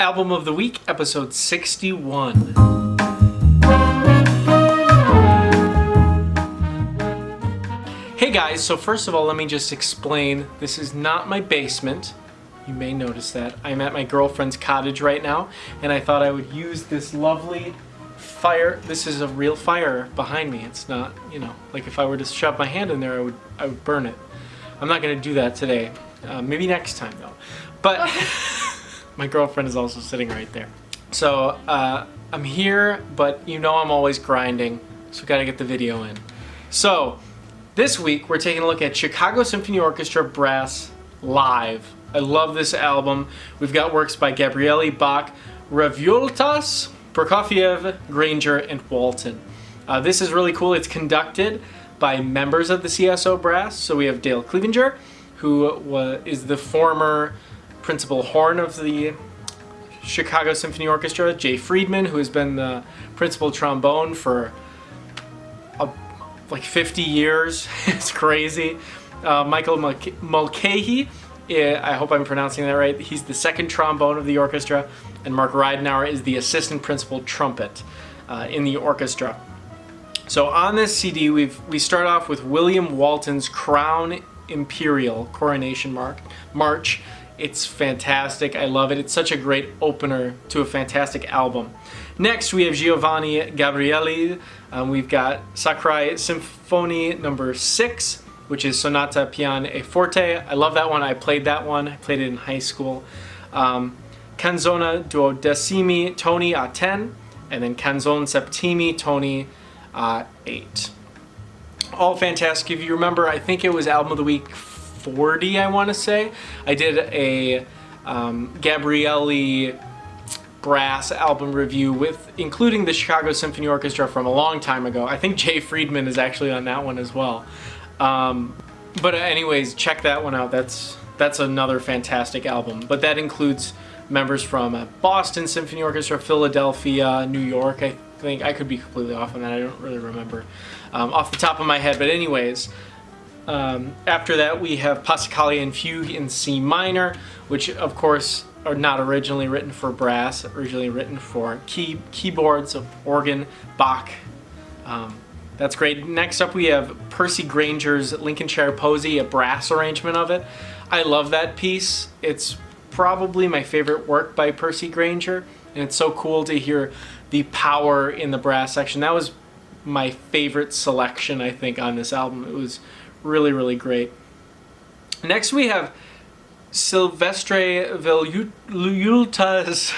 Album of the Week, episode 61. Hey guys, so first of all, let me just explain, this is not my basement. You may notice that. I'm at my girlfriend's cottage right now, and I thought I would use this lovely fire. This is a real fire behind me. It's not, like if I were to shove my hand in there, I would burn it. I'm not going to do that today. Maybe next time though. But my girlfriend is also sitting right there. So I'm here, but I'm always grinding, so gotta get the video in. So this week we're taking a look at Chicago Symphony Orchestra Brass live. I love this album. We've got works by Gabrieli, Bach, Revueltas, Prokofiev, Grainger, and Walton. This is really cool. It's conducted by members of the CSO Brass. So we have Dale Clevenger, who is the former principal horn of the Chicago Symphony Orchestra, Jay Friedman, who has been the principal trombone for like 50 years. It's crazy. Michael Mulcahy, I hope I'm pronouncing that right. He's the second trombone of the orchestra, and Mark Ridenour is the assistant principal trumpet in the orchestra. So on this CD, we start off with William Walton's Crown Imperial Coronation March. It's fantastic. I love it. It's such a great opener to a fantastic album. Next, we have Giovanni Gabrieli. We've got Sakurai Symphony No. 6, which is Sonata Piano e Forte. I love that one. I played that one. I played it in high school. Canzone Duodecimi Toni a 10, and then Canzone Septimi Toni a 8. All fantastic. If you remember, I think it was Album of the Week 40, I want to say. I did a Gabrieli brass album review including the Chicago Symphony Orchestra from a long time ago. I think Jay Friedman is actually on that one as well. But anyways, check that one out. That's another fantastic album. But that includes members from Boston Symphony Orchestra, Philadelphia, New York. I think I could be completely off on that. I don't really remember off the top of my head. But anyways, after that we have Passacaglia Fugue in C minor, which of course are not originally written for brass, originally written for keyboards, organ, Bach. That's great. Next up we have Percy Grainger's Lincolnshire Posy, a brass arrangement of it. I love that piece. It's probably my favorite work by Percy Grainger, and it's so cool to hear the power in the brass section. That was my favorite selection, I think, on this album. It was really, really great. Next we have Silvestre Viulta's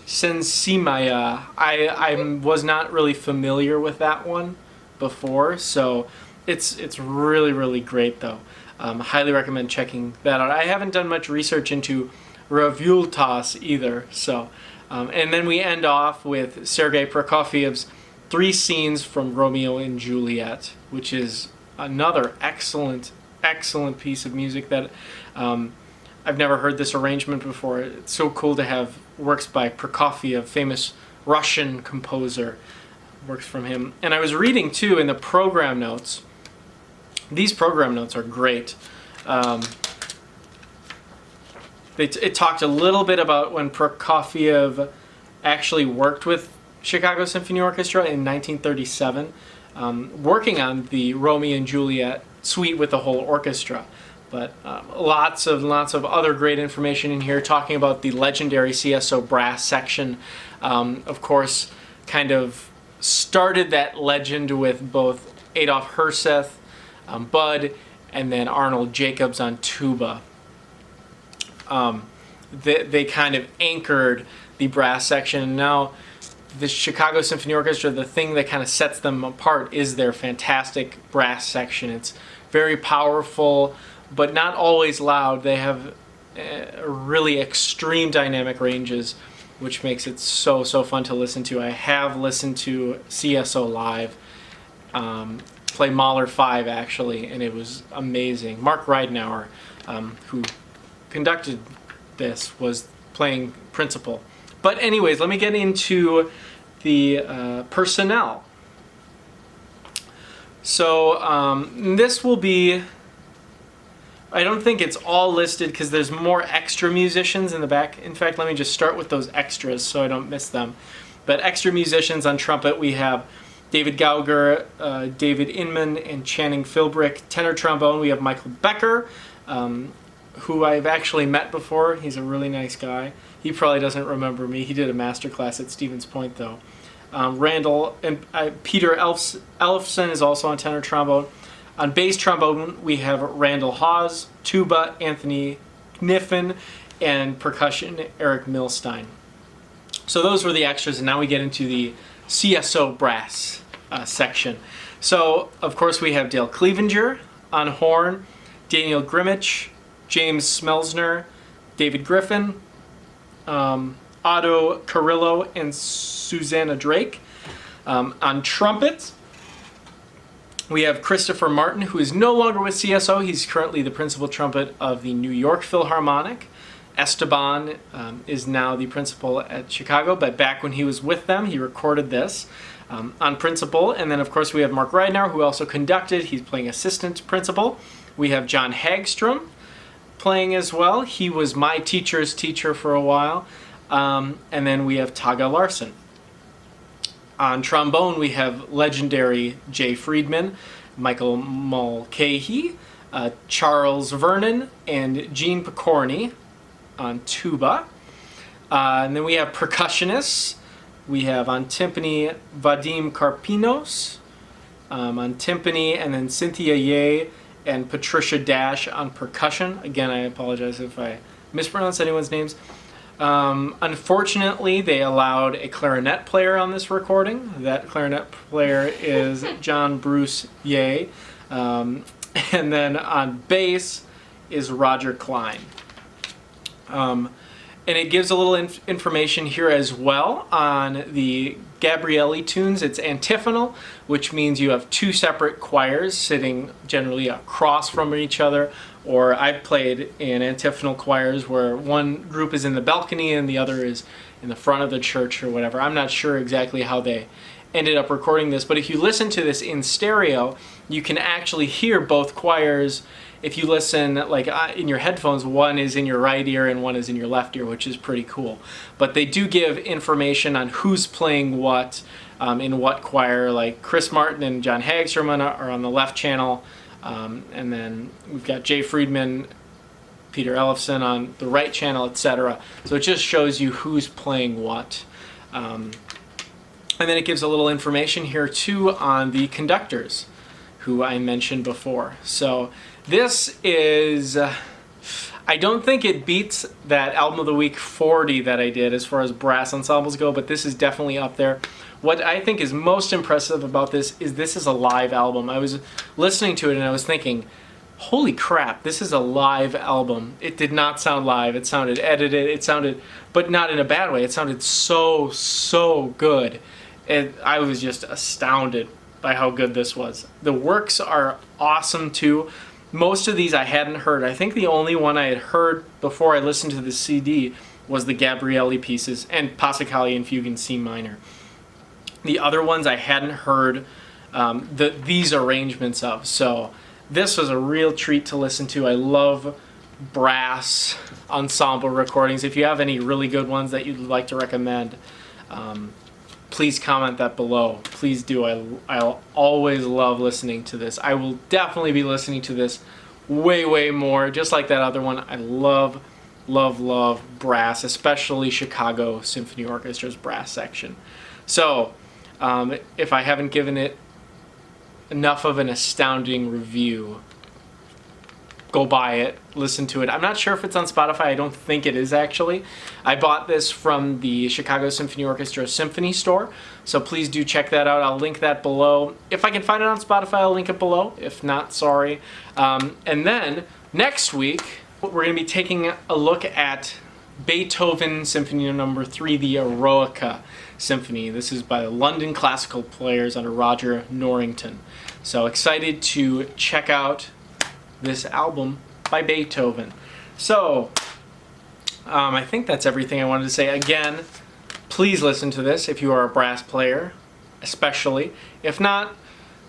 Sensimaya. I was not really familiar with that one before, so it's really, really great though. Highly recommend checking that out. I haven't done much research into Revueltas either, so and then we end off with Sergei Prokofiev's Three Scenes from Romeo and Juliet, which is another excellent piece of music that I've never heard this arrangement before. It's so cool to have works by Prokofiev, famous Russian composer, works from him. And I was reading too in the program notes. These program notes are great. It talked a little bit about when Prokofiev actually worked with Chicago Symphony Orchestra in 1937, working on the Romeo and Juliet suite with the whole orchestra. But lots of other great information in here, talking about the legendary CSO Brass section. Of course, kind of started that legend with both Adolf Herseth, Bud, and then Arnold Jacobs on tuba. They kind of anchored the brass section. Now, the Chicago Symphony Orchestra, the thing that kind of sets them apart is their fantastic brass section. It's very powerful, but not always loud. They have really extreme dynamic ranges, which makes it so fun to listen to. I have listened to CSO live, play Mahler 5 actually, and it was amazing. Mark Ridenour, who conducted this, was playing principal. But anyways, let me get into the personnel. So this will be I don't think it's all listed because there's more extra musicians in the back. In fact, let me just start with those extras so I don't miss them. But extra musicians on trumpet, we have David Gauger, David Inman, and Channing Philbrick. Tenor trombone, we have Michael Becker, who I've actually met before. He's a really nice guy. He probably doesn't remember me. He did a master class at Stevens Point, though. Randall and Peter Elfson is also on tenor trombone. On bass trombone, we have Randall Hawes, tuba, Anthony Kniffen, and percussion, Eric Milstein. So those were the extras, and now we get into the CSO Brass section. So, of course, we have Dale Clevenger on horn, Daniel Grimmich, James Smelsner, David Griffin, Otto Carrillo, and Susanna Drake. On trumpet, we have Christopher Martin, who is no longer with CSO. He's currently the principal trumpet of the New York Philharmonic. Esteban is now the principal at Chicago, but back when he was with them, he recorded this on principal. And then, of course, we have Mark Reidnar, who also conducted. He's playing assistant principal. We have John Hagstrom playing as well. He was my teacher's teacher for a while. And then we have Taga Larson. On trombone, we have legendary Jay Friedman, Michael Mulcahy, Charles Vernon, and Gene Picorni on tuba. And then we have percussionists. We have on timpani Vadim Karpinos on timpani, and then Cynthia Ye and Patricia Dash on percussion. Again, I apologize if I mispronounce anyone's names. Unfortunately, they allowed a clarinet player on this recording. That clarinet player is John Bruce Ye. And then on bass is Roger Klein. And it gives a little information here as well on the Gabrieli tunes. It's antiphonal, which means you have two separate choirs sitting generally across from each other. Or I've played in antiphonal choirs where one group is in the balcony and the other is in the front of the church or whatever. I'm not sure exactly how they ended up recording this, but if you listen to this in stereo, you can actually hear both choirs. If you listen like in your headphones, one is in your right ear and one is in your left ear, which is pretty cool. But they do give information on who's playing what in what choir. Like Chris Martin and John Hagstrom are on the left channel, and then we've got Jay Friedman, Peter Ellefson on the right channel, etc. So it just shows you who's playing what. And then it gives a little information here too on the conductors, who I mentioned before. So this is, I don't think it beats that Album of the Week 40 that I did as far as brass ensembles go, but this is definitely up there. What I think is most impressive about this is a live album. I was listening to it and I was thinking, holy crap, this is a live album. It did not sound live. It sounded edited. It sounded, but not in a bad way. It sounded so good. And I was just astounded by how good this was. The works are awesome too. Most of these I hadn't heard. I think the only one I had heard before I listened to the CD was the Gabrieli pieces and Passacaglia and Fugue in C minor. The other ones I hadn't heard these arrangements of. So this was a real treat to listen to. I love brass ensemble recordings. If you have any really good ones that you'd like to recommend, please comment that below. Please do. I'll always love listening to this. I will definitely be listening to this way more. Just like that other one, I love brass, especially Chicago Symphony Orchestra's brass section. So if I haven't given it enough of an astounding review, go buy it, listen to it. I'm not sure if it's on Spotify. I don't think it is, actually. I bought this from the Chicago Symphony Orchestra Symphony Store, so please do check that out. I'll link that below. If I can find it on Spotify, I'll link it below. If not, sorry. And then next week, we're going to be taking a look at Beethoven Symphony No. 3, the Eroica Symphony. This is by the London Classical Players under Roger Norrington. So excited to check out this album by Beethoven. So, I think that's everything I wanted to say. Again, please listen to this if you are a brass player, especially. If not,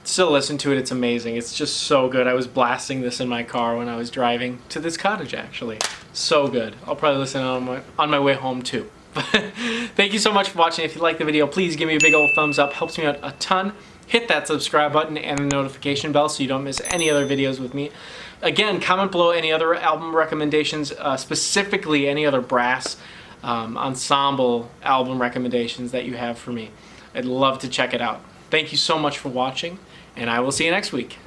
still listen to it. It's amazing. It's just so good. I was blasting this in my car when I was driving to this cottage, actually. So good. I'll probably listen on my way home too. Thank you so much for watching. If you like the video, please give me a big old thumbs up. Helps me out a ton. Hit that subscribe button and the notification bell so you don't miss any other videos with me. Again, comment below any other album recommendations, specifically any other brass ensemble album recommendations that you have for me. I'd love to check it out. Thank you so much for watching, and I will see you next week.